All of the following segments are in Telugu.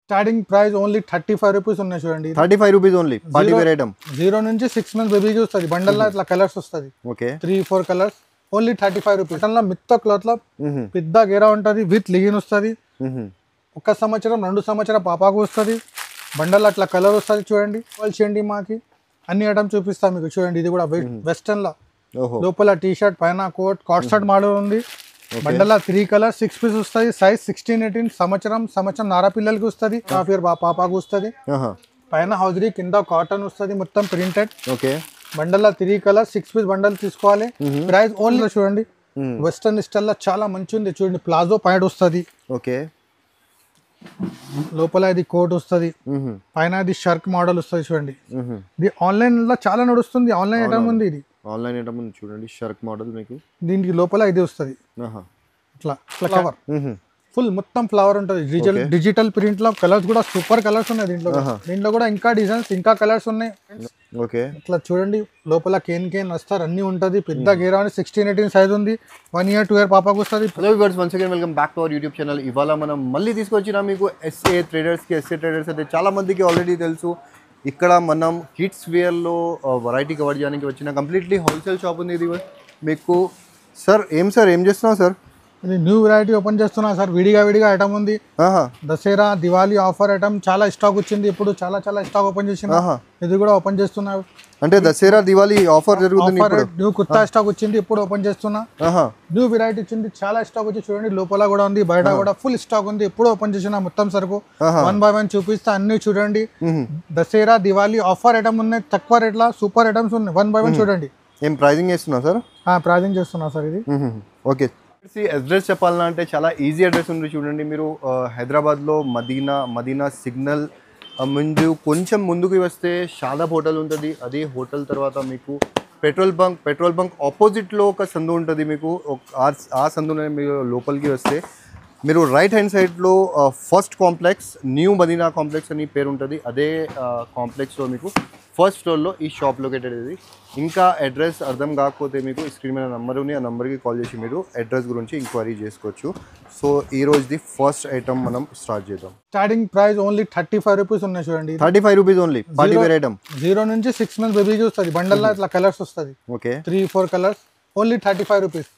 స్టార్టింగ్ ప్రైస్ ఓన్లీ 35 రూపీస్ ఉన్నాయి చూడండి. 35 rupees only party wear item. 0 నుంచి 6 మంత్స్ బేబీకి వస్తుంది. బండల్లో ఇట్లా కలర్స్ వస్తుంది. Okay 3-4 colours only 35 rupees. అట్లా మిత్త క్లాత్ లో పెద్ద గేరా ఉంటుంది, విత్ లిగిన్ వస్తుంది. 1 సంవత్సరం 2 సంవత్సరం పాపాకు వస్తుంది. బండల్లో అట్లా కలర్ వస్తుంది చూడండి. కాల్ చేయండి మాకి, అన్ని ఐటమ్ చూపిస్తాం మీకు. చూడండి ఇది కూడా వెస్టర్న్ లా, లోపల టీ షర్ట్ పైన కోట్ కార్డ్ మోడల్ ఉంది. బండల 3 కలర్స్ 6 పీస్ వస్తుంది. సైజ్ 16-18 సంవత్సరం నారా పిల్లలకి వస్తుంది. హాఫ్ ఇయర్ పాపాకు వస్తుంది. పైన హౌజరీ కింద కాటన్ వస్తుంది, మొత్తం ప్రింటెడ్. ఓకే బండల 3 కలర్స్ 6 పీస్ బండల్ తీసుకోవాలి. ప్రైస్ ఓన్లీ చూడండి వెస్టర్న్ స్టైల్ లో చాలా మంచి ఉంది చూడండి. ప్లాజో ప్యాంట్ వస్తుంది. ఓకే లోపల ఇది కోట్ వస్తుంది. పైన ఇది షర్ట్ మోడల్ వస్తుంది చూడండి. ఇది ఆన్లైన్ లో చాలా నడుస్తుంది. ఆన్లైన్ ఐటమ్ ఉంది. ఇది ఆన్లైన్ ఐటమ్ ఉంది చూడండి. షర్ట్ మోడల్ మీకు దీనికి లోపల ఇది వస్తుంది. ఇట్లా ఫ్లవర్ ఫుల్ మొత్తం ఫ్లవర్ ఉంటుంది. డిజిటల్ ప్రింట్ లో కలర్స్ కూడా సూపర్ కలర్స్ ఉన్నాయి దీంట్లో కూడా ఇంకా డిజైన్స్ ఇంకా కలర్స్ ఉన్నాయి. ఓకే ఇట్లా చూడండి లోపల కేన్ వస్తారు అన్ని ఉంటుంది. పెద్ద గేరా 16-18 సైజ్ ఉంది. 1 year 2 year పాపకు వస్తుంది. Hello viewers, once again welcome back to our YouTube channel. ఇవాళ మనం మళ్ళీ తీసుకొచ్చినా మీకు ఎస్ఏ ట్రేడర్స్ అయితే చాలా మందికి ఆల్రెడీ తెలుసు. ఇక్కడ మనం కిడ్స్ వేర్లో వెరైటీ కవర్ చేయడానికి వచ్చిన కంప్లీట్లీ హోల్సేల్ షాప్ ఉంది ఇది మీకు. సార్ ఏం చేస్తున్నావు సార్? ఇది న్యూ వెరైటీ ఓపెన్ చేస్తున్నా సార్. విడిగా ఐటమ్ ఉంది. దసరా దివాళీ ఆఫర్ ఐటమ్ చాలా స్టాక్ వచ్చింది. ఇప్పుడు చాలా స్టాక్ ఓపెన్ చేసిన. ఇది కూడా ఓపెన్ చేస్తున్నా. అంటే దసరా దివాళీ ఆఫర్ జరుగుతుంది. న్యూ కొత్త స్టాక్ వచ్చింది, ఇప్పుడు ఓపెన్ చేస్తున్నా. న్యూ వెరైటీ వచ్చింది, చాలా స్టాక్ వచ్చి చూడండి. లోపల కూడా ఉంది, బయట కూడా ఫుల్ స్టాక్ ఉంది. ఇప్పుడు ఓపెన్ చేసిన మొత్తం సరుకు 1 by 1 చూపిస్తా. అన్ని చూడండి. దసరా దివాళీ ఆఫర్ ఐటమ్ ఉన్నాయి. తక్కువ రేట్ లా సూపర్ ఐటమ్స్ ఉన్నాయి. 1 by 1 చూడండి. ఏం ప్రైజింగ్ చేస్తున్నా సార్? ప్రైజింగ్ చేస్తున్నా సార్ ఇది. ఓకే అడ్రస్ చెప్పాలంటే చాలా ఈజీ అడ్రస్ ఉంది చూడండి. మీరు హైదరాబాద్లో మదీనా సిగ్నల్ కొంచెం ముందుకు వస్తే షాదాబ్ హోటల్ ఉంటుంది. అదే హోటల్ తర్వాత మీకు పెట్రోల్ బంక్ ఆపోజిట్లో ఒక సందు ఉంటుంది మీకు. ఆ సందులో మీరు లోపలికి వస్తే మీరు రైట్ హ్యాండ్ సైడ్లో first complex new Madina complex అని పేరు ఉంటుంది. అదే కాంప్లెక్స్లో మీకు ఫస్ట్ ఫ్లోర్లో ఈ షాప్ లొకేటెడ్ ఇది. ఇంకా అడ్రస్ అర్థం కాకపోతే మీకు స్క్రీన్ మీద నెంబర్ ఉంది, ఆ నెంబర్కి కాల్ చేసి మీరు అడ్రస్ గురించి ఎంక్వైరీ చేసుకోవచ్చు. సో ఈ రోజుది ఫస్ట్ ఐటమ్ మనం స్టార్ట్ చేద్దాం. స్టార్టింగ్ ప్రైస్ ఓన్లీ 35 రూపీస్ ఉన్నాయి చూడండి. 35 rupees only party wear item. 0 నుంచి 6 మంత్స్ బేబీకి వస్తుంది. బండల్లో ఇట్లా కలర్స్ వస్తుంది. Okay 3-4 colours only 35 rupees.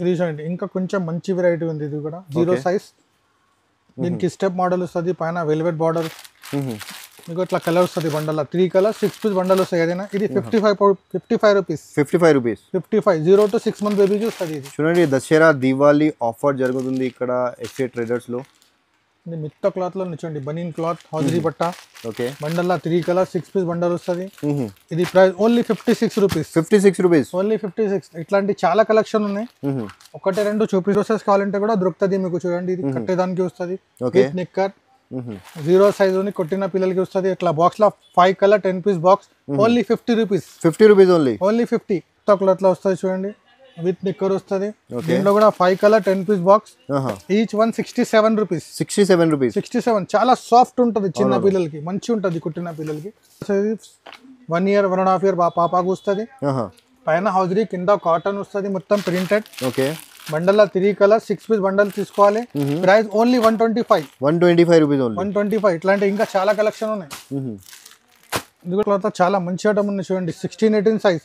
ఇది చూడండి ఇంకా కొంచెం మంచి వెరైటీ ఉంది. ఇది కూడా 0 సైజ్. దీనికి స్టెప్ మోడల్ వస్తుంది. పైన వెల్వెట్ బార్డర్ మీకు ఇట్లా కలర్ వస్తుంది. బండల్లో 3 కలర్స్ 6 పీస్ బండల్ వస్తాయి. ఏదైనా ఇది 55 రూపీస్. 55 0 to 6 మంత్ బేబీకి వస్తుంది. ఇది చూడండి దసరా దివాళీ ఆఫర్ జరుగుతుంది ఇక్కడ ఎస్ఏ ట్రేడర్స్ లో. ఇది మిత్త క్లాత్ లో నిచ్చండి, బనీన్ క్లాత్, హౌజరీ పట్ట. ఓకే బండల్లో 3 కలర్స్ 6 పీస్ బండల్ వస్తుంది. ఇది price only 56 rupees. 56 rupees only 56. ఇట్లాంటి చాలా కలెక్షన్ ఉన్నాయి. 1-2 చూపిస్ కావాలంటే కూడా దొరుకుతుంది మీకు. చూడండి ఇది కట్టేదానికి వస్తుంది. నిక్కర్ 0 సైజ్ ఉంది, కొట్టిన పిల్లలకి వస్తుంది. ఇట్లా బాక్స్ లో 5 colour 10 piece box only 50 rupees. 50 rupees only 50. Cloth లో వస్తుంది చూడండి, విత్ నిక్కర్ వస్తుంది. దీంట్లో కూడా 5 colour 10 piece box. Each 167 rupees. 67 చాలా సాఫ్ట్ ఉంటుంది. చిన్న పిల్లలకి మంచి ఉంటుంది. కుట్టిన పిల్లలకి 1 year 1.5 year పాపాకు వస్తుంది. పైన హౌజరీ కింద కాటన్ వస్తుంది, మొత్తం printed. Okay bundle 3 colour 6 piece bundle తీసుకోవాలి. Price only 125 rupees. 125. ఇట్లాంటి ఇంకా చాలా కలెక్షన్ ఉన్నాయి. చాలా మంచి ఐటమ్ ఉంది చూడండి. 16-18 సైజ్.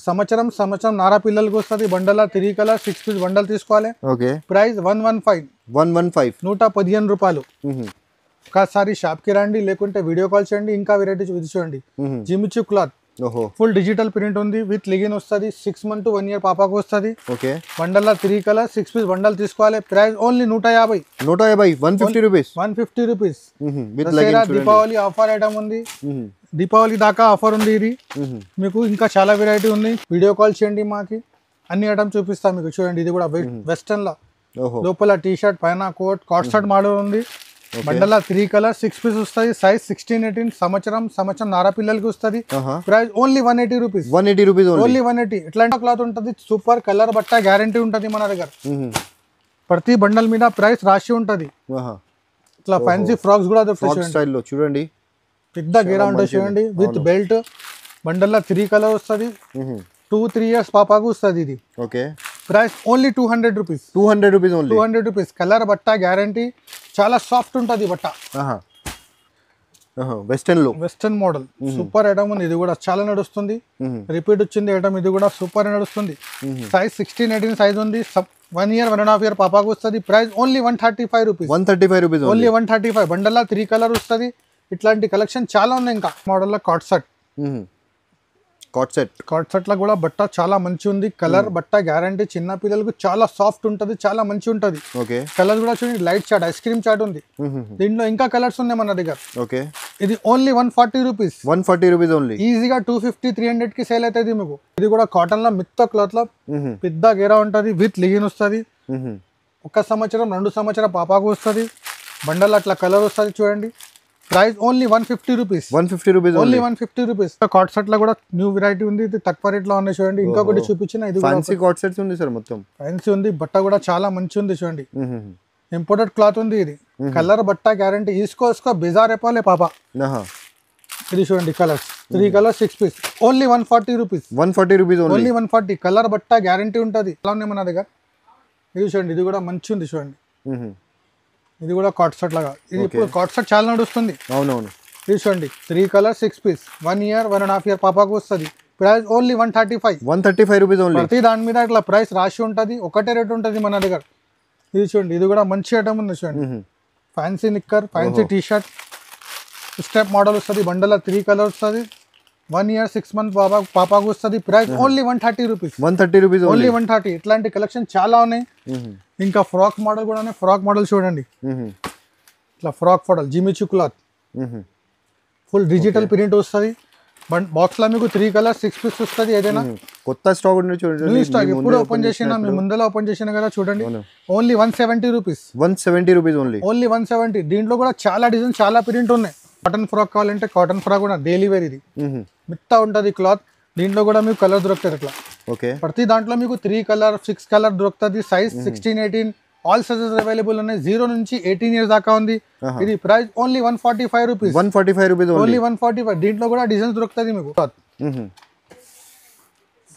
సంవత్సరం నారా పిల్లలకి వస్తుంది. బండల్ 3 కలర్ 6 పీస్ బండల్ తీసుకోవాలి. ప్రైస్ 115. 115 రూపాయలు. ఒకసారి షాప్ కి రండి, లేకుంటే వీడియో కాల్ చేయండి. ఇంకా వెరైటీ చూడండి. Jimmy Choo cloth full digital print ఉంది, విత్ లిగిన్ వస్తుంది. 6 months to 1 year పాపాకు వస్తుంది. బండల్ 3 కలర్ 6 పీస్ బండల్ తీసుకోవాలి. Price only 150. 150 rupees. 150 rupees. Deepavali offer item ఉంది. దీపావళి దాకా ఆఫర్ ఉంది. ఇది మీకు ఇంకా చాలా వెరైటీ ఉంది. వీడియో కాల్ చేయండి మాకి, అన్ని ఐటమ్ చూపిస్తా మీకు. చూడండి ఇది కూడా వెస్టర్న్ లా, లోపల టీ షర్ట్ పైన కోట్ కార్డ్ మోడల్ ఉంది. బండల్ 3 కలర్ 6 పీస్ వస్తుంది. సైజ్ 16-18 సంవత్సరం నారా పిల్లలకి వస్తుంది. Price only 180 rupees. 180 rupees only 180. ఇట్లాంటి క్లాత్ ఉంటుంది. సూపర్ కలర్ బట్ట గ్యారంటీ ఉంటుంది మన దగ్గర. ప్రతి బండల్ మీద ప్రైస్ రాసి ఉంటుంది. ఇట్లా ఫ్యాన్సీ ఫ్రాక్స్ కూడా చూడండి. పెద్ద గేరా ఉంటుంది చూడండి, విత్ బెల్ట్. బండల్ 3 కలర్ వస్తుంది. 2-3 years పాపాకు వస్తుంది. ఇది price only 200 rupees. 200 rupees. Colour బట్ట గ్యారంటీ. చాలా సాఫ్ట్ ఉంటుంది బట్ట. వెస్టర్న్ మోడల్ సూపర్ ఐటమ్ ఉంది. ఇది కూడా చాలా నడుస్తుంది. రిపీట్ వచ్చింది ఐటమ్. ఇది కూడా సూపర్ నడుస్తుంది. సైజ్ 16-18 సైజ్ ఉంది. 1 year 1.5 year పాపాకు వస్తుంది. Price only 135 rupees. Only 135. బండల్లా 3 colour వస్తుంది. ఇట్లాంటి కలెక్షన్ చాలా ఉన్నాయి. ఇంకా మోడల్లో కాట్ సెట్ లో కూడా బట్ట చాలా మంచి ఉంది. కలర్ బట్ట గ్యారంటీ. చిన్న పిల్లలకు చాలా సాఫ్ట్ ఉంటుంది, చాలా మంచి ఉంటుంది. కలర్ కూడా చూడండి, లైట్ చాట్, ఐస్ క్రీమ్ చాట్ ఉంది. దీంట్లో ఇంకా కలర్స్ ఉన్నాయి మన దగ్గర. ఇది ఓన్లీ 140 రూపీస్. ఓన్లీ. ఈజీగా 250-300 కి సేల్ అవుతుంది మీకు. ఇది కూడా కాటన్ లో మిత్త క్లాత్ లో పెద్ద గేరా ఉంటుంది. విత్ లిగిన్ వస్తుంది. 1 సంవత్సరం 2 సంవత్సరం పాపాకు వస్తుంది. బండల్ అట్లా కలర్ వస్తుంది చూడండి. Price only 150 rupees. Only 150 rupees. Cot set లో కూడా న్యూ వెరైటీ ఉంది. ఇది తక్కువ రేట్ లో ఉన్నాయి చూడండి. ఇంకొకటి చూపించిన ఇది ఫ్యాన్సీ కాట్ సెట్స్ ఉంది సార్. మొత్తం ఫ్యాన్సీ ఉంది. బట్ట కూడా చాలా మంచి ఉంది చూడండి. ఇంపోర్టెడ్ క్లాత్ ఉంది. ఇది కలర్ బట్ట గ్యారంటీ. ఈసుకో బిజార్ అయిపోలే పాప. ఇది చూడండి colours. 3 colours 6 piece. Only 140 rupees. Only 140. Colour బట్ట గ్యారంటీ ఉంటుంది. ఎలా ఉన్నాయి మన దగ్గర. ఇది చూడండి. ఇది కూడా మంచి ఉంది చూడండి. ఇది కూడా కాట్ సెట్ లాగా. ఇది ఇప్పుడు కాట్ సెట్ చాలా నడుస్తుంది. అవునవును. ఇది చూడండి 3 కలర్స్ 6 పీస్. 1 year 1.5 year పాపాకు వస్తుంది. Price only 135 rupees only. ప్రతి దాని మీద ఇట్లా ప్రైస్ రాసి ఉంటుంది. ఒకటే రేట్ ఉంటుంది మన దగ్గర. ఇది చూడండి. ఇది కూడా మంచి ఐటమ్ ఉంది చూడండి. Fancy knicker, fancy T shirt, step model వస్తుంది. బండల 3 కలర్ వస్తుంది. 1 year 6 months పాపాకు వస్తుంది. Price only 130 rupees. ఓన్లీ 130. ఇట్లాంటి కలెక్షన్ చాలా ఉన్నాయి. ఇంకా ఫ్రాక్ మోడల్ కూడా ఉన్నాయి. ఫ్రాక్ మోడల్ చూడండి. ఇట్లా frock model Jimmy Choo cloth. Full digital print వస్తుంది. బాక్స్ లో మీకు 3 కలర్ 6 పీస్ వస్తుంది. ఏదైనా కొత్త స్టాక్ చూడండి. న్యూ స్టాక్ ఎప్పుడు ఓపెన్ చేసినా మీ ముందర ఓపెన్ చేసినా కదా చూడండి. Only 170 rupees. ఓన్లీ. ఓన్లీ 170. దీంట్లో కూడా చాలా డిజైన్, చాలా ప్రింట్ ఉన్నాయి. కాటన్ ఫ్రాక్ కావాలంటే కాటన్ ఫ్రాక్ కూడా డైలీ వేర్. ఇది మిత్తా ఉంటుంది క్లాత్. దీంట్లో కూడా మీకు కలర్ దొరుకుతుంది. అట్లా ప్రతి దాంట్లో మీకు 3 కలర్ 6 కలర్ దొరుకుతుంది. సైజ్ 16-18 ఆల్ సైజెస్ అవైలబుల్ ఉన్నాయి. 0 నుంచి 18 years దాకా ఉంది. ఇది ప్రైస్ ఓన్లీ 145 రూపీస్. ఓన్లీ 145. దీంట్లో కూడా డిజైన్స్ దొరుకుతుంది మీకు.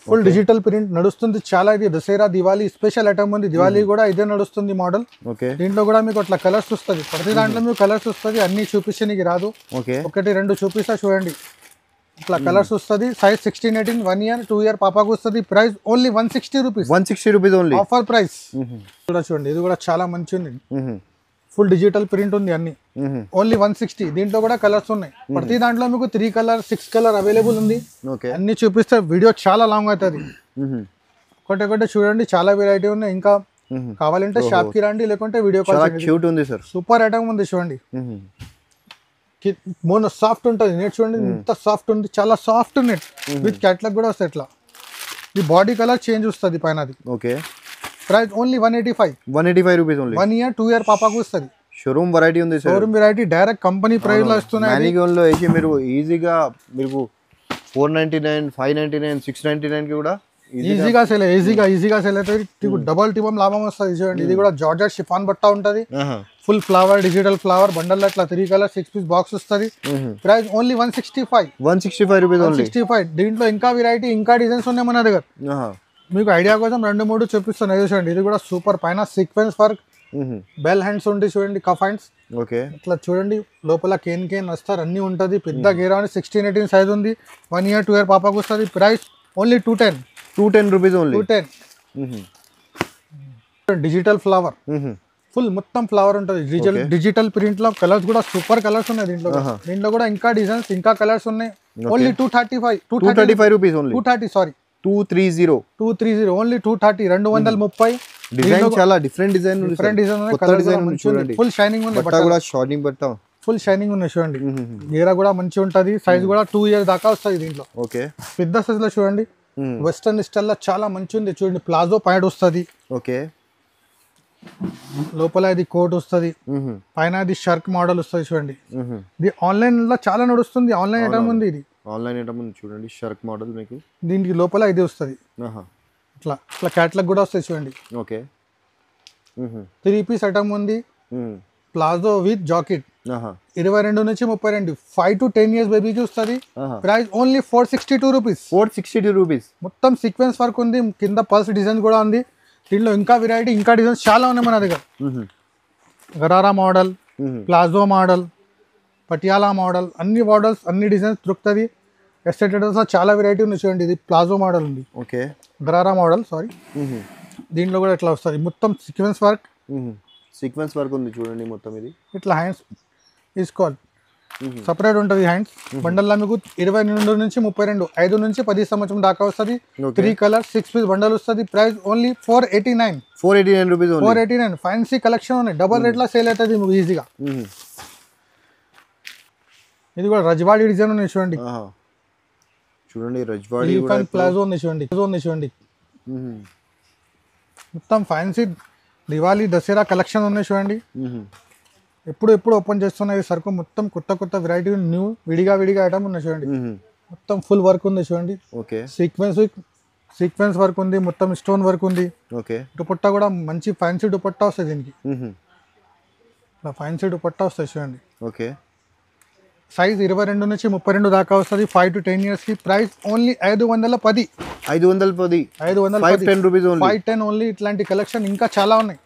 ఫుల్ డిజిటల్ ప్రింట్ నడుస్తుంది చాలా. ఇది దసరా దివాళీ స్పెషల్ ఐటమ్ ఉంది. దివాళీ కూడా ఇదే నడుస్తుంది మోడల్. దీంట్లో కూడా మీకు అట్లా కలర్స్ వస్తుంది. ప్రతి దాంట్లో మీకు కలర్స్ వస్తుంది. అన్ని చూపించడానికి రాదు. 1-2 చూపిస్తా చూడండి. ఇట్లా కలర్స్ వస్తుంది. సైజ్ 16-18 1 year 2 year పాపాకు వస్తుంది. Price only 160 rupees. Only. Offer price. చూడండి. ఇది కూడా చాలా మంచి ఉంది. ఫుల్ డిజిటల్ ప్రింట్ ఉంది అన్ని. ఓన్లీ 160. దీంట్లో కూడా కలర్స్ ఉన్నాయి. ప్రతి దాంట్లో మీకు 3 కలర్ 6 కలర్ అవైలబుల్ ఉంది. అన్ని చూపిస్తే వీడియో చాలా లాంగ్ అవుతుంది. ఒకటి చూడండి. చాలా వెరైటీ ఉన్నాయి. ఇంకా కావాలంటే షాప్ కి రండి, లేకుంటే వీడియో కాల్. సూపర్ ఐటమ్ ఉంది చూడండి. మోనో సాఫ్ట్ ఉంటుంది. నెట్ చూడండి ఎంత సాఫ్ట్ ఉంది. చాలా సాఫ్ట్ నెట్ విత్ క్యాట్లాగ్ కూడా వస్తుంది. ఇట్లా ఈ బాడీ కలర్ చేంజ్ వస్తుంది పైన. Price only 185 rupees. 1 year 2 year పాపాకు వస్తుంది. షోరూమ్ వెరైటీ ఉంది. Showroom variety direct company price లో వస్తున్నాయి. లో వేసి మీరు ఈజీగా మీకు 499 599 699 కి కూడా ఈజీగా సేల్ అవుతుంది. డబల్ టిబం లాభం వస్తుంది చూడండి. ఇది కూడా జార్జెట్ షిఫాన్ బట్ట ఉంటుంది. Full flower digital flower bundle అట్లా 3 కలర్ 6 పీస్ బాక్స్ వస్తుంది. Price only 165 rupees. 165. దీంట్లో ఇంకా వెరైటీ, ఇంకా డిజైన్స్ ఉన్నాయి మన దగ్గర. మీకు ఐడియా కోసం 2-3 చూపిస్తాను. చూడండి. ఇది కూడా సూపర్. పైన సీక్వెన్స్ వర్క్, బెల్ హ్యాండ్స్ ఉంటాయి చూడండి. కఫ్ హ్యాండ్స్ ఇట్లా చూడండి. లోపల కేన్ వస్తారు అన్ని ఉంటుంది. పెద్ద గేరా 16-18 సైజ్ ఉంది. 1 year 2 year పాపాకు వస్తుంది. Price only 210 rupees. 210. Digital flower full మొత్తం ఫ్లవర్ ఉంటుంది. డిజిటల్ ప్రింట్ లో కలర్స్ కూడా సూపర్ కలర్స్ ఉన్నాయి. దీంట్లో కూడా ఇంకా డిజైన్స్, ఇంకా కలర్స్ ఉన్నాయి. Only 235 rupees. 230 sorry 230 only 230. 230. Design చాలా డిఫరెంట్ డిజైన్ ఫుల్ షైనింగ్ ఉంది. ఫుల్ షైనింగ్ ఉన్నాయి చూడండి. గేరా కూడా మంచిగా ఉంటుంది. సైజ్ కూడా 2 years దాకా వస్తుంది దీంట్లో. పెద్ద సైజ్ లో చూడండి. వెస్టర్న్ స్టైల్ లో చాలా మంచి ఉంది చూడండి. ప్లాజో ప్యాంట్ వస్తుంది. లోపల ఇది కోట్ వస్తుంది. పైన ఇది షర్ట్ మోడల్ వస్తుంది చూడండి. ఇది ఆన్లైన్ లో చాలా నడుస్తుంది. ఆన్లైన్ ఐటమ్ ఉంది. ఇది ఆన్లైన్ ఐటమ్ ఉంది చూడండి. షర్ట్ మోడల్ మీకు దీనికి లోపల ఇది వస్తుంది. ఇట్లా క్యాట్లాగ్ కూడా వస్తుంది చూడండి. 3 పీస్ ఐటమ్ ఉంది. Palazzo with jacket. 22 నుంచి 32 5 to 10 years బేబీకి వస్తుంది. Price only 462 rupees. మొత్తం సీక్వెన్స్ వర్క్ ఉంది. కింద పల్స్ డిజైన్ కూడా ఉంది. దీంట్లో ఇంకా వెరైటీ, ఇంకా డిజైన్స్ చాలా ఉన్నాయి మన దగ్గర. Gharara model, palazzo model, Patiala model, అన్ని మోడల్స్ అన్ని డిజైన్స్ దొరుకుతుంది. ఎస్టేటర్స్లో చాలా వెరైటీ ఉంది చూడండి. ఇది ప్లాజో మోడల్ ఉంది, ఓకే గరారా మోడల్ సారీ. దీంట్లో కూడా ఇట్లా వస్తుంది మొత్తం సీక్వెన్స్ వర్క్. సీక్వెన్స్ వర్క్ ఉంది చూడండి మొత్తం. ఇది ఇట్లా హ్యాండ్స్ తీసుకోవాలి, సపరేట్ ఉంటుంది హ్యాండ్స్. బండల్లో మీకు 22 నుంచి 32, 5 నుంచి 10 సంవత్సరం దాకా వస్తుంది. 3 కలర్ 6 పీస్ బండల్ వస్తుంది. Price only 489 rupees. 489 fancy collection ఉన్నాయి. డబల్ రేట్లో సేల్ అవుతుంది మీకు ఈజీగా. ఇది కూడా రజ్వాడి డిజైన్ ఉన్నాయి చూడండి. చూడండి రజ్వాడి ప్లాజో ఉంది చూడండి. మొత్తం ఫ్యాన్సీ దివాళీ దసరా కలెక్షన్ ఉన్నాయి చూడండి. ఎప్పుడు ఓపెన్ చేస్తున్నాయి సరుకు. మొత్తం కొత్త వెరైటీ న్యూ విడిగా ఐటమ్ ఉన్నాయి చూడండి. మొత్తం ఫుల్ వర్క్ ఉంది చూడండి. ఓకే సీక్వెన్స్ వర్క్ ఉంది, మొత్తం స్టోన్ వర్క్ ఉంది. ఓకే దుపట్టా కూడా మంచి ఫ్యాన్సీ దుపట్టా వస్తుంది దీనికి. ఇట్లా ఫ్యాన్సీ దుపట్టా వస్తుంది చూడండి. ఓకే సైజ్ 22 నుంచి 32 దాకా వస్తుంది. 5 to 10 years కి. Price only 510. 510 rupees only. 510 only. ఇట్లాంటి కలెక్షన్ ఇంకా చాలా ఉన్నాయి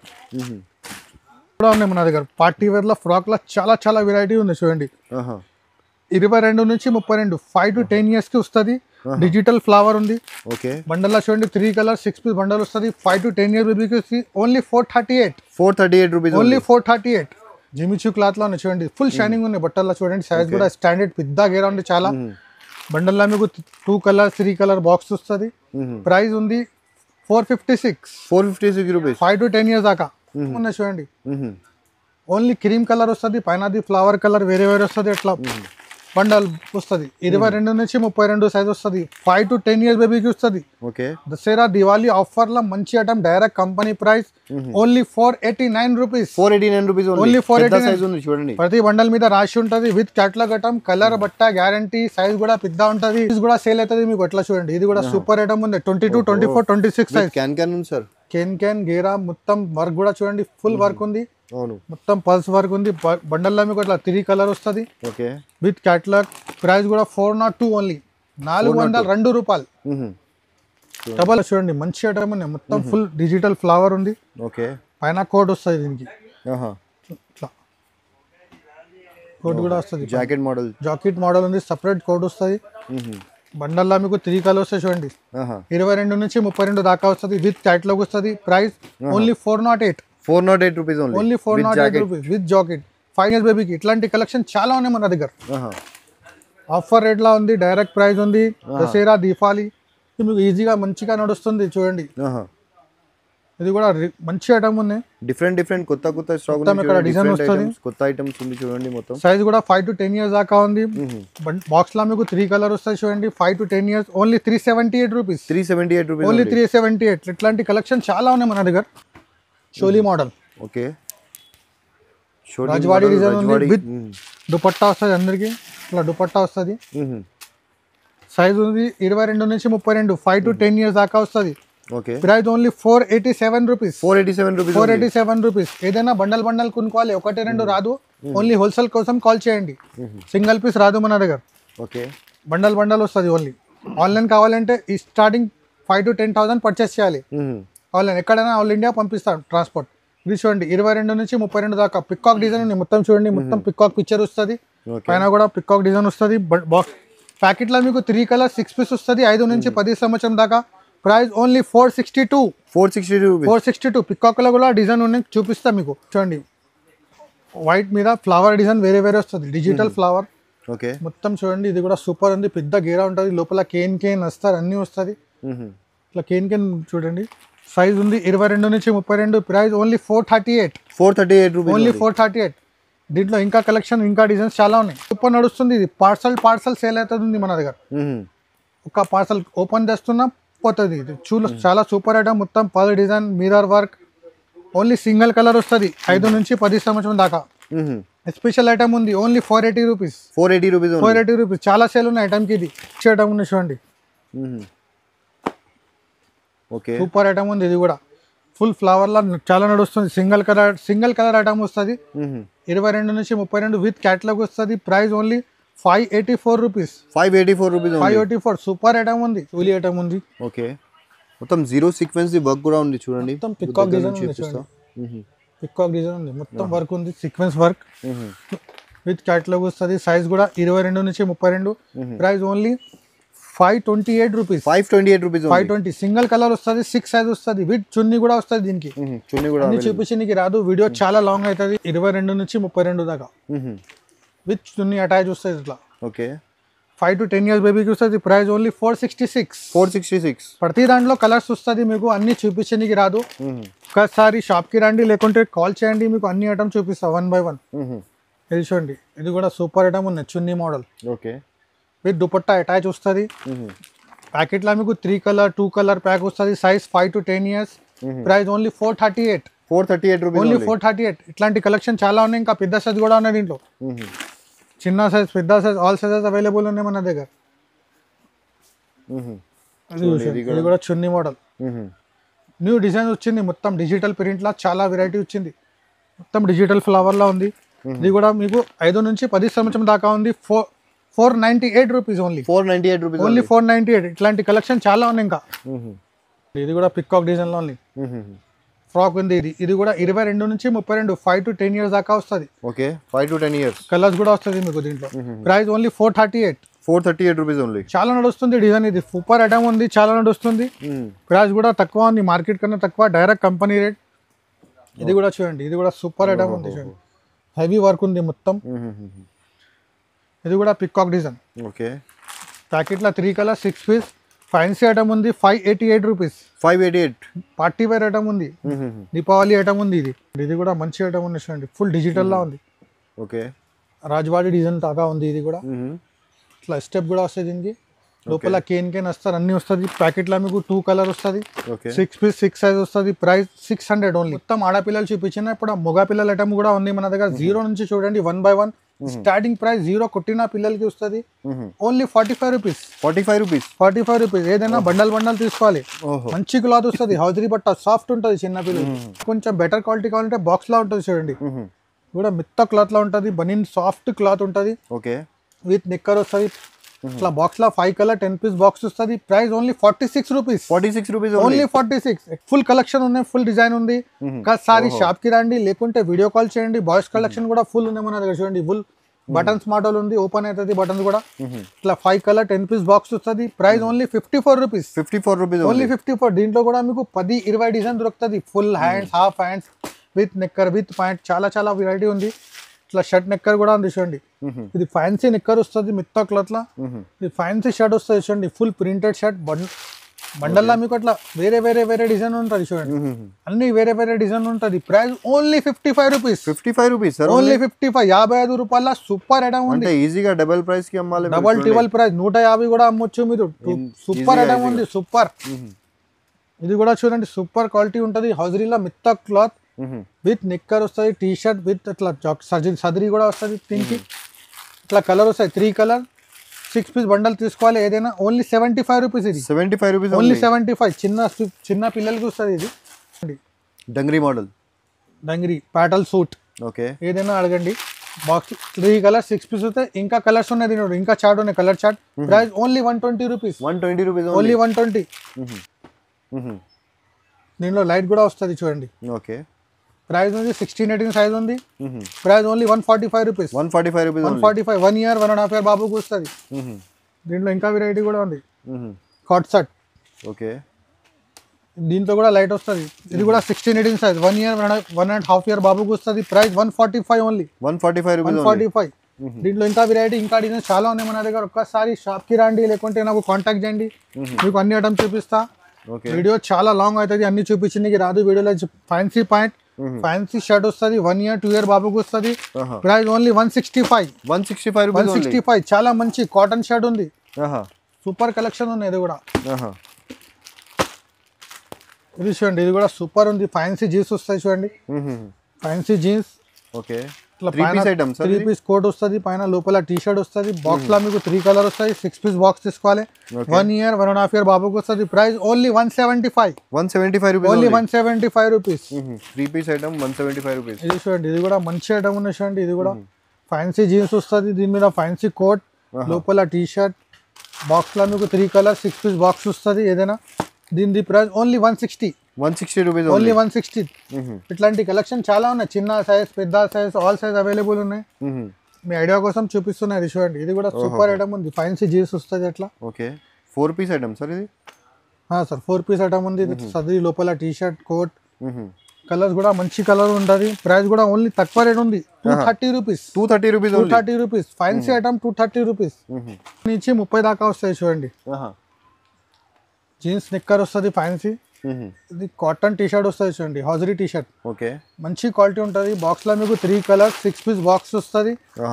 కూడా ఉన్నాయి మన దగ్గర. పార్టీ వేర్ లో ఫ్రాక్ లో చాలా వెరైటీ ఉంది చూడండి. 22 నుంచి 32, 5 to 10 years కి వస్తుంది. డిజిటల్ ఫ్లవర్ ఉంది. ఓకే బండల్లో చూడండి 3 కలర్ 6 పీస్ బండల్ వస్తుంది. 5 to 10 years బేబీకి only 438 rupees only 438. Jimmy Choo cloth లో చూడండి. ఫుల్ షైనింగ్ ఉన్నాయి బట్టల్లో చూడండి. సైజ్ కూడా స్టాండర్డ్ పెద్ద గేరా ఉంది చాలా. బండల్లో మీకు 2 కలర్ 3 కలర్ బాక్స్ వస్తుంది. ప్రైస్ ఉంది 456 రూపీస్. 5 to 10 years దాకా ఉన్నాయి చూడండి. ఓన్లీ క్రీమ్ కలర్ వస్తుంది, పైన ఫ్లవర్ కలర్ వేరే వస్తుంది. ఎట్లా బండల్ వస్తుంది. 22 నుంచి 32 సైజ్ వస్తుంది. 5 to 10 years బేబీకి వస్తుంది. ఓకే దసరా దివాళీ ఆఫర్ లో మంచి item. Direct company price only 489 rupees. 489 rupees only 489 ఉంది చూడండి. ప్రతి బండల్ మీద రాసి ఉంటుంది విత్ క్యాటలాగ్ ఐటమ్. కలర్ బట్ట గ్యారంటీ. సైజ్ కూడా పెద్ద ఉంటుంది. ఇది కూడా సేల్ అవుతుంది మీకు. ఎట్లా చూడండి. ఇది కూడా సూపర్ ఐటమ్ ఉంది. 22, 24, 26 సైజ్. క్యాన్ ఉంది సార్. కేన్ గేరా మొత్తం వర్క్ కూడా చూడండి. ఫుల్ వర్క్ ఉంది. అవును మొత్తం పల్స్ వర్క్ ఉంది. బండల్లో మీకు అట్లా 3 కలర్ వస్తుంది ఓకే విత్ క్యాటలాగ్. ప్రైస్ కూడా 402 ఓన్లీ. 402 రూపాయలు. డబల్ చూడండి మంచి ఐటమ్ ఉంది. మొత్తం ఫుల్ డిజిటల్ ఫ్లవర్ ఉంది. ఓకే పైన కోట్ వస్తుంది దీనికి. ఇట్లా కోట్ కూడా వస్తుంది. జాకెట్ మోడల్ ఉంది. సపరేట్ కోట్ వస్తుంది. బండల్లో మీకు 3 కలర్ వస్తాయి చూడండి. 22 నుంచి 32 దాకా వస్తుంది. విత్ క్యాటలాగ్ వస్తుంది. Price only 408 rupees only 408 rupees with jacket. 5 years బేబీకి. ఇట్లాంటి కలెక్షన్ చాలా ఉన్నాయి మన దగ్గర. ఆఫర్ రేట్ లా ఉంది. డైరెక్ట్ ప్రైస్ ఉంది. దసరా దీపావళి మీకు ఈజీగా మంచిగా నడుస్తుంది చూడండి. ఇది కూడా మంచి ఐటమ్ ఉంది. డిఫరెంట్ కొత్త స్టాక్ ఇక్కడ డిజైన్ వస్తుంది. కొత్త ఐటమ్స్ ఉంది చూడండి మొత్తం. సైజ్ కూడా 5 to 10 years దాకా ఉంది. బాక్స్ లో మీకు 3 కలర్ వస్తాయి చూడండి. 5 to 10 years only 378 rupees. Only 378. ఇట్లాంటి కలెక్షన్ చాలా ఉన్నాయి మన దగ్గర. షోలీ మోడల్. ఓకే రాజవాడి డిజైన్ ఉంది. విత్ దుపట్టా వస్తుంది అందరికి. ఇట్లా దుపట్టా వస్తుంది. సైజ్ ఉంది 22 నుంచి 32, 5 to 10 years దాకా వస్తుంది. Okay price only 487 rupees. 487 rupees. ఏదైనా బండల్ కొనుక్కోవాలి. 1-2 రాదు. ఓన్లీ హోల్సేల్ కోసం కాల్ చేయండి. సింగిల్ పీస్ రాదు మన దగ్గర. ఓకే బండల్ వస్తుంది ఓన్లీ. ఆన్లైన్ కావాలంటే ఈ స్టార్టింగ్ 5 to 10,000 పర్చేస్ చేయాలి. ఆన్లైన్ ఎక్కడైనా ఆల్ ఇండియా పంపిస్తాం ట్రాన్స్పోర్ట్. ఇది చూడండి 22 నుంచి 32 దాకా. పికాక్ డిజైన్ ఉంది మొత్తం చూడండి. మొత్తం పికాక్ పిక్చర్ వస్తుంది. పైన కూడా పికాక్ డిజైన్ వస్తుంది. బాక్స్ ప్యాకెట్లో మీకు 3 కలర్ 6 పీస్ వస్తుంది. 5 నుంచి 10 సంవత్సరం దాకా. Price only 462. పికాక్ లో కూడా డిజైన్ ఉన్నాయి చూపిస్తా మీకు. చూడండి వైట్ మీద ఫ్లవర్ డిజైన్ వేరే వస్తుంది. Digital flower. ఓకే మొత్తం చూడండి. ఇది కూడా సూపర్ ఉంది. పెద్ద గేరా ఉంటుంది. లోపల కేన్ వస్తారు అన్ని వస్తుంది. ఇట్లా కేన్ చూడండి. సైజ్ ఉంది 22 నుంచి 32. Price only 438 only 438. దీంట్లో ఇంకా కలెక్షన్ ఇంకా డిజైన్స్ చాలా ఉన్నాయి. సూపర్ నడుస్తుంది. ఇది పార్సల్ సేల్ అవుతుంది మన దగ్గర. ఒక పార్సల్ ఓపెన్ చేస్తున్నా పోతుంది. ఇది చాలా సూపర్ ఐటమ్. మొత్తం పల్ design mirror work. Only single colour వస్తుంది. 5 నుంచి 10 సంవత్సరం దాకా. స్పెషల్ ఐటమ్ ఉంది. Only 480 rupees. 480 రూపీస్. చాలా సేల్ ఉన్నాయి ఐటమ్కి. ఇది ఐటమ్ ఉంది చూడండి. సూపర్ ఐటమ్ ఉంది. ఇది కూడా ఫుల్ ఫ్లవర్ లా చాలా నడుస్తుంది. సింగిల్ కలర్ ఐటమ్ వస్తుంది. 22 నుంచి 32 విత్ క్యాటలాగ్ వస్తుంది. Price only 584 rupees. 584. Super item ఉంది. చూలి ఐటమ్ ఉంది. ఓకే మొత్తం జీరో సీక్వెన్స్ వర్క్ కూడా ఉంది చూడండి. మొత్తం పికాక్ డిజైన్ ఉంది చూడండి. పికాక్ డిజైన్ ఉంది, మొత్తం వర్క్ ఉంది, సీక్వెన్స్ వర్క్ విత్ క్యాటలాగ్ వస్తుంది. సైజ్ కూడా 22 నుంచి 32. Price only 528 rupees. 528 rupees. 520 single colour వస్తుంది, 6 సైజ్ వస్తుంది, విత్ చున్నీ కూడా వస్తుంది. దీనికి చున్నీ కూడా చూపించడానికి రాదు, వీడియో చాలా లాంగ్ అవుతుంది. 22 నుంచి 32 దాకా విత్ చున్నీ అటాచ్ వస్తుంది ఇట్లా. ఓకే 5 to 10 years బేబీకి వస్తుంది. Price only 466. ప్రతి దాంట్లో కలర్స్ వస్తుంది మీకు, అన్ని చూపించడానికి రాదు. ఒకసారి షాప్కి రండి, లేకుంటే కాల్ చేయండి, మీకు అన్ని ఐటమ్ చూపిస్తా 1 by 1. ఇది చూడండి, ఇది కూడా సూపర్ ఐటమ్ ఉంది, chunni model. Okay with dupatta attach వస్తుంది. ప్యాకెట్లో మీకు 3 కలర్ 2 కలర్ ప్యాక్ వస్తుంది. Size 5 to 10 years. Price only 438 rupees. Only 438. ఇట్లాంటి కలెక్షన్ చాలా ఉన్నాయి, ఇంకా పెద్ద సైజ్ కూడా ఉన్నాయి దీంట్లో. చిన్న సైజ్, పెద్ద సైజ్, ఆల్ సైజెస్ అవైలబుల్ ఉన్నాయి మన దగ్గర. ఇది కూడా చున్నీ మోడల్, న్యూ డిజైన్ వచ్చింది, మొత్తం డిజిటల్ ప్రింట్ లా చాలా వెరైటీ వచ్చింది, మొత్తం డిజిటల్ ఫ్లవర్ లా ఉంది. ఇది కూడా మీకు 5 నుంచి 10 సంవత్సరం దాకా ఉంది. 498 రూపీస్ ఓన్లీ. 498 rupees only. 498. ఇట్లాంటి కలెక్షన్ చాలా ఉన్నాయి ఇంకా. ఇది కూడా పికాక్ డిజైన్ లో ఉంది, ఫ్రాక్ ఉంది. ఇది కూడా 22 నుంచి 32, 5 to 10 years దాకా వస్తుంది. Okay 5 to 10 years. కలర్స్ కూడా వస్తుంది మీకు దీంట్లో. Price only 438 rupees only. చాలా నడుస్తుంది డిజైన్, ఇది సూపర్ ఐటమ్ ఉంది, చాలా నడుస్తుంది. ప్రైస్ కూడా తక్కువ ఉంది, మార్కెట్ కన్నా తక్కువ, డైరెక్ట్ కంపెనీ రేట్. ఇది కూడా చూడండి, ఇది కూడా సూపర్ ఐటమ్ ఉంది చూడండి, హెవీ వర్క్ ఉంది మొత్తం. ఇది కూడా పికాక్ డిజైన్. ఓకే ప్యాకెట్లో 3 కలర్ 6 పీస్. ఫ్యాన్సీ ఐటమ్ ఉంది, 588 రూపీస్. 588. పార్టీ వేర్ ఐటమ్ ఉంది, దీపావళి ఐటమ్ ఉంది. ఇది కూడా మంచి ఐటమ్ ఉంది చూడండి, ఫుల్ డిజిటల్ లా ఉంది. ఓకే రాజవాడి డిజైన్ దాకా ఉంది. ఇది కూడా ఇట్లా స్టెప్ కూడా వస్తుంది దీనికి, లోపల కేన్ వస్తారు, అన్ని వస్తుంది. ప్యాకెట్లో మీకు 2 కలర్ వస్తుంది, 6 పీస్ 6 సైజ్ వస్తుంది. Price 600 only. మొత్తం ఆడపిల్లలు చూపించిన, ఇప్పుడు మగ పిల్లల ఐటమ్ కూడా ఉంది మన దగ్గర. 0 నుంచి చూడండి 1 by 1. స్టార్టింగ్ ప్రైస్ 0 కొట్టిన పిల్లలకి వస్తుంది ఓన్లీ 45 రూపీస్. 45 రూపీస్. ఏదైనా బండల్ తీసుకోవాలి, మంచి క్లాత్ వస్తుంది, హౌజరీ బట్ట సాఫ్ట్ ఉంటుంది. చిన్న పిల్లలు కొంచెం బెటర్ క్వాలిటీ కావాలంటే బాక్స్ లా ఉంటుంది చూడండి, కూడా మిత్త క్లాత్ లా ఉంటుంది, బనీన్ సాఫ్ట్ క్లాత్ ఉంటుంది. ఓకే విత్ నిక్కర్ వస్తుంది. ఇట్లా బాక్స్ లో 5 కలర్ 10 పీస్ బాక్స్ వస్తుంది. Price only 46 rupees. Only 46. Full collection ఉన్నాయి, ఫుల్ డిజైన్ ఉంది. ఒకసారి షాప్ కి రండి, లేకుంటే వీడియో కాల్ చేయండి. బాయ్స్ కలెక్షన్ కూడా ఫుల్ ఉన్నాయి మన దగ్గర చూడండి. ఫుల్ బటన్స్ మోడల్ ఉంది, ఓపెన్ అవుతుంది బటన్స్ కూడా. ఇట్లా 5 కలర్ 10 పీస్ బాక్స్ వస్తుంది. Price only 54 rupees. ఓన్లీ 54. దీంట్లో కూడా మీకు 10-20 డిజైన్ దొరుకుతుంది. Full hands, half hands, with knicker, with pant, చాలా వెరైటీ ఉంది. ఇట్లా షర్ట్ నెక్కర్ కూడా ఉంది చూడండి. ఇది ఫ్యాన్సీ నెక్కర్ వస్తుంది మిత్తా క్లాత్ లా. ఇది ఫ్యాన్సీ షర్ట్ వస్తుంది చూడండి, ఫుల్ ప్రింటెడ్ షర్ట్. బండల్లా మీకు అట్లా వేరే డిజైన్ ఉంటుంది చూడండి, అన్ని వేరే డిజైన్ ఉంటుంది. Price only 55 rupees. ఓన్లీ 55. 55 రూపాయల సూపర్ ఐటమ్ ఉంది. ఈజీగా డబుల్ ప్రైస్ కి అమ్మాలి, డబుల్ ప్రైస్ 150 కూడా అమ్మొచ్చు మీరు. సూపర్ ఐటమ్ ఉంది, సూపర్. ఇది కూడా చూడండి, సూపర్ క్వాలిటీ ఉంటుంది. హౌజరీలో మిత్తా క్లాత్ విత్ నిక్కర్ వస్తుంది, టీ షర్ట్ విత్ ఇట్లా సదరీ కూడా వస్తుంది. దీనికి ఇట్లా కలర్ వస్తాయి, 3 కలర్ 6 పీస్ బండల్ తీసుకోవాలి ఏదైనా. Only 75 rupees. ఇది 75 రూపీస్ ఓన్లీ. 75. చిన్న పిల్లలకి వస్తుంది ఇది. డంగ్రీ మోడల్, డంగ్రీ ప్యాటల్ సూట్. ఓకే ఏదైనా అడగండి. బాక్స్ 3 కలర్ 6 పీస్ వస్తాయి. ఇంకా కలర్స్ ఉన్నాయి దీని, ఇంకా చార్ట్ ఉన్నాయి, colour chart. Price only 120 rupees. Only 120. దీనిలో లైట్ కూడా వస్తుంది చూడండి. ఓకే ప్రైస్ ఉంది 16-18 సైజ్ ఉంది. Price only 145 rupees. 145. 1 year 1.5 year బాబుకి వస్తుంది. దీంట్లో ఇంకా వెరైటీ కూడా ఉంది, కాట్ సెట్. ఓకే దీంట్లో కూడా లైట్ వస్తుంది. ఇది కూడా 16-18 సైజ్, 1 year 1.5 year బాబుకి వస్తుంది. Price 145 only. 145. దీంట్లో ఇంకా వెరైటీ, ఇంకా డిజైన్ చాలా ఉన్నాయి మన దగ్గర. ఒక్కసారి షాప్ కి రండి, లేకుంటే నాకు కాంటాక్ట్ చేయండి, మీకు అన్ని ఐటమ్స్ చూపిస్తా. వీడియో చాలా లాంగ్ అవుతుంది, అన్ని చూపించింది రాదు వీడియోలో. ఫ్యాన్సీ పాయింట్, ఫ్యాన్సీ షర్ట్ వస్తుంది, 1 year 2 year బాబుకి వస్తుంది. Price only 165. చాలా మంచి కాటన్ షర్ట్ ఉంది, సూపర్ కలెక్షన్ ఉంది. ఇది కూడా ఇది చూడండి, ఇది కూడా సూపర్ ఉంది. ఫ్యాన్సీ జీన్స్ వస్తాయి చూడండి, ఫ్యాన్సీ జీన్స్. ఓకే ఇట్లా 3 పీస్ కోట్ వస్తుంది, పైన లోపల టీ షర్ట్ వస్తుంది. బాక్స్ లో మీకు 3 కలర్ వస్తాయి, 6 పీస్ బాక్స్ తీసుకోవాలి. 1 year 1.5 year బాబుకి వస్తుంది. Price only 175. Only 175 rupees. 3 piece item 175 rupees. ఇది చూడండి, ఇది కూడా మంచి ఐటమ్ ఉంది చూడండి. ఇది కూడా ఫ్యాన్సీ జీన్స్ వస్తుంది, దీని మీద ఫ్యాన్సీ కోట్, లోపల టీ షర్ట్. బాక్స్ లో మీకు 3 కలర్ 6 పీస్ బాక్స్ వస్తుంది ఏదైనా. దీని ప్రైస్ ఓన్లీ 160. 160 rupees only 160. ఇట్లాంటి కలెక్షన్ చాలా ఉన్నాయి, చిన్న సైజ్ పెద్ద సైజ్ ఆల్ సైజ్ అవైలబుల్ ఉన్నాయి. మీ ఐడియా కోసం చూపిస్తున్నారు చూడండి. ఇది కూడా సూపర్ ఐటమ్ ఉంది, ఫ్యాన్సీ జీన్స్ వస్తుంది అట్లా. ఓకే 4 పీస్ ఐటమ్ సార్ ఇది? సార్ 4 పీస్ ఐటమ్ ఉంది. సది లోపల టీ షర్ట్ కోట్, కలర్స్ కూడా మంచి కలర్ ఉంటుంది. ప్రైస్ కూడా ఓన్లీ తక్కువ రేట్ ఉంది, 230 rupees. 230 rupees fancy item 230 rupees నుంచి 30 దాకా వస్తాయి చూడండి. జీన్స్ నిక్కర్ వస్తుంది ఫ్యాన్సీ. ఇది కాటన్ టీ షర్ట్ వస్తుంది చూడండి, హాజరీ టీ షర్ట్. ఓకే మంచి క్వాలిటీ ఉంటుంది. బాక్స్ లో మీకు 3 కలర్స్ 6 పీస్ బాక్స్ వస్తుంది.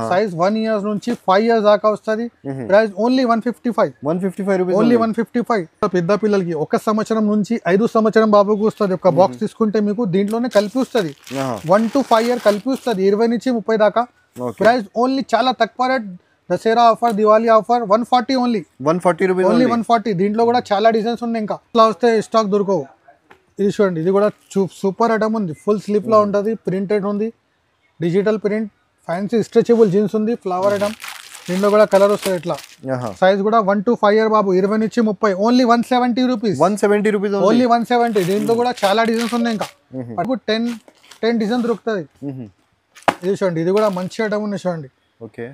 సైజ్ 1 ఇయర్స్ నుంచి 5 ఇయర్స్ దాకా వస్తుంది. Price only 155 rupees, only 155. పెద్ద పిల్లలకి 1 సంవత్సరం నుంచి 5 సంవత్సరం బాబుకు వస్తుంది. ఒక బాక్స్ తీసుకుంటే మీకు దీంట్లోనే కలిపి వస్తుంది. 1 to 5 ఇయర్ కలిపి వస్తుంది, 20 నుంచి 30 దాకా. ప్రైస్ ఓన్లీ చాలా తక్కువ rate. Dasara offer, Diwali offer 140 only. 140 rupees only 140. దీంట్లో కూడా చాలా డిజైన్స్ ఉన్నాయి, ఇంకా ఇట్లా వస్తే స్టాక్ దొరకవు. ఇది చూడండి, ఇది కూడా సూపర్ ఐటమ్ ఉంది. ఫుల్ స్లీప్ లో ఉంటుంది, ప్రింటెడ్ ఉంది, digital print, fancy stretchable jeans ఉంది, ఫ్లవర్ ఐటమ్. దీంట్లో కూడా కలర్ వస్తుంది ఇట్లా. సైజ్ కూడా 1 to 5 ఇయర్ బాబు, 20 నుంచి 30. Only 170 rupees, 170 rupees only 170. దీంట్లో కూడా చాలా డిజైన్స్ ఉన్నాయి, ఇంకా 10 డిజైన్ దొరుకుతుంది. ఇది చూడండి, ఇది కూడా మంచి ఐటమ్ ఉంది చూడండి. ఓకే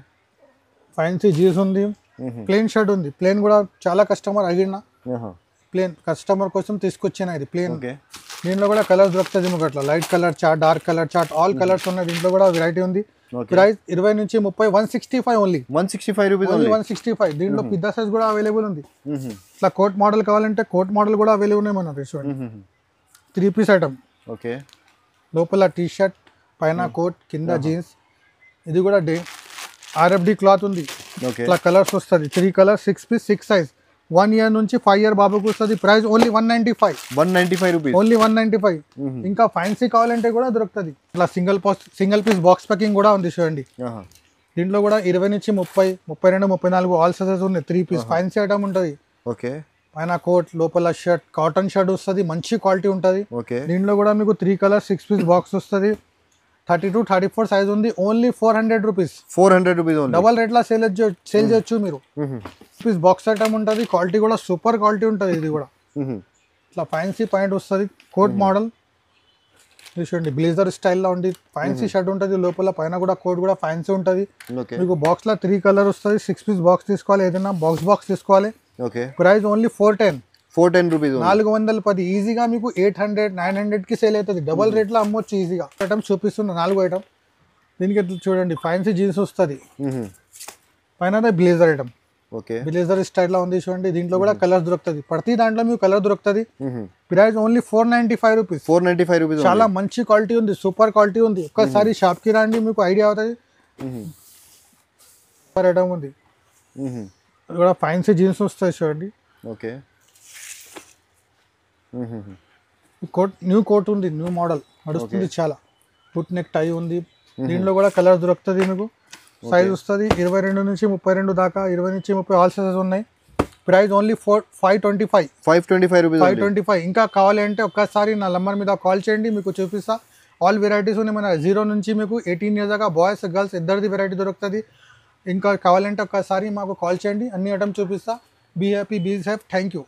ఫ్యాన్సీ జీన్స్ ఉంది, ప్లేన్ షర్ట్ ఉంది. ప్లేన్ కూడా చాలా కస్టమర్ అడిగిన, ప్లేన్ కస్టమర్ కోసం తీసుకొచ్చిన ఇది ప్లేన్. దీంట్లో కూడా కలర్స్ దొరుకుతుంది మీకు అట్లా, light colour chart, dark colour chart, all colours ఉన్నాయి. దీంట్లో కూడా వెరైటీ ఉంది. ప్రైస్ 20 నుంచి 30, 165 ఓన్లీ. 165 rupees, only 165. దీంట్లో పెద్ద సైజ్ కూడా అవైలబుల్ ఉంది. ఇట్లా కోట్ మోడల్ కావాలంటే కోట్ మోడల్ కూడా అవైలబుల్ ఉన్నాయి మన చూడండి. 3 పీస్ ఐటమ్. ఓకే లోపల టీ షర్ట్, పైన కోట్, కింద జీన్స్. ఇది కూడా RFD క్లాత్ ఉంది. ఇట్లా కలర్స్ వస్తుంది, 3 కలర్స్ 6 పీస్ 6 సైజ్. 1 ఇయర్ నుంచి 5 ఇయర్ బాబుకు వస్తుంది. Price only 195 rupees, only 195. ఇంకా ఫ్యాన్సీ కావాలంటే కూడా దొరుకుతుంది. ఇట్లా సింగిల్ పీస్ బాక్స్ ప్యాకింగ్ కూడా ఉంది చూడండి. దీంట్లో కూడా 20 నుంచి 30, 32, 34 ఆల్ సైజెస్ ఉన్నాయి. 3 పీస్ ఫ్యాన్సీ ఐటమ్ ఉంటుంది. ఓకే పైన కోట్, లోపల షర్ట్, కాటన్ షర్ట్ వస్తుంది, మంచి క్వాలిటీ ఉంటుంది. దీంట్లో కూడా మీకు 3 కలర్స్ 6 పీస్ బాక్స్ వస్తుంది. 32, 34 సైజ్ ఉంది. Only 400 rupees, 400 rupees. డబల్ రేట్లా సేల్ చేయొచ్చు మీరు. పీస్ బాక్స్ ఐటమ్ ఉంటుంది, క్వాలిటీ కూడా సూపర్ క్వాలిటీ ఉంటుంది. ఇది కూడా ఇట్లా ఫ్యాన్సీ పాయింట్ వస్తుంది, కోట్ మోడల్. చూడండి, బ్లేజర్ స్టైల్లో ఉంది, ఫ్యాన్సీ షర్ట్ ఉంటుంది. లోపల పైన కూడా కోట్ కూడా ఫ్యాన్సీ ఉంటుంది. మీకు బాక్స్ లో 3 కలర్ వస్తుంది. 6 పీస్ బాక్స్ తీసుకోవాలి, ఏదైనా బాక్స్ తీసుకోవాలి. Price only 410 rupees, 410. ఈజీగా మీకు 800, 900 కి సేల్ అవుతుంది. డబల్ రేట్ లో అమ్మొచ్చు ఈజీగా. ఐటమ్ చూపిస్తున్నా 4 ఐటమ్. దీనికి చూడండి, ఫ్యాన్సీ జీన్స్ వస్తుంది, పైన బ్లేజర్ ఐటమ్. బ్లేజర్ స్టైల్లో ఉంది చూడండి. దీంట్లో కూడా కలర్స్ దొరుకుతుంది, ప్రతి దాంట్లో మీకు కలర్ దొరుకుతుంది. Price only 495 rupees, 495 rupees. చాలా మంచి క్వాలిటీ ఉంది, సూపర్ క్వాలిటీ ఉంది. ఒక్కసారి షాప్ కి రండి, మీకు ఐడియా అవుతుంది. సూపర్ ఐటమ్ ఉంది. ఇది కూడా ఫ్యాన్సీ జీన్స్ వస్తాయి చూడండి. ఓకే కోట్, న్యూ కోట్ ఉంది, న్యూ మోడల్ నడుస్తుంది, చాలా ఫుట్ నెక్ టై ఉంది. దీంట్లో కూడా కలర్ దొరుకుతుంది మీకు. సైజ్ వస్తుంది 22 నుంచి 32 దాకా, 20 నుంచి 30 ఆల్ సైజెస్ ఉన్నాయి. Price only 525 rupees, 525. ఇంకా కావాలి అంటే ఒక్కసారి నా నంబర్ మీద కాల్ చేయండి, మీకు చూపిస్తా. ఆల్ వెరైటీస్ ఉన్నాయి మన 0 నుంచి మీకు 18 ఇయర్స్ దాకా, బాయ్స్ గర్ల్స్ ఇద్దరిది వెరైటీ దొరుకుతుంది. ఇంకా కావాలంటే ఒక్కసారి మాకు కాల్ చేయండి, అన్ని ఐటమ్ చూపిస్తా. Be happy, be safe. Thank you.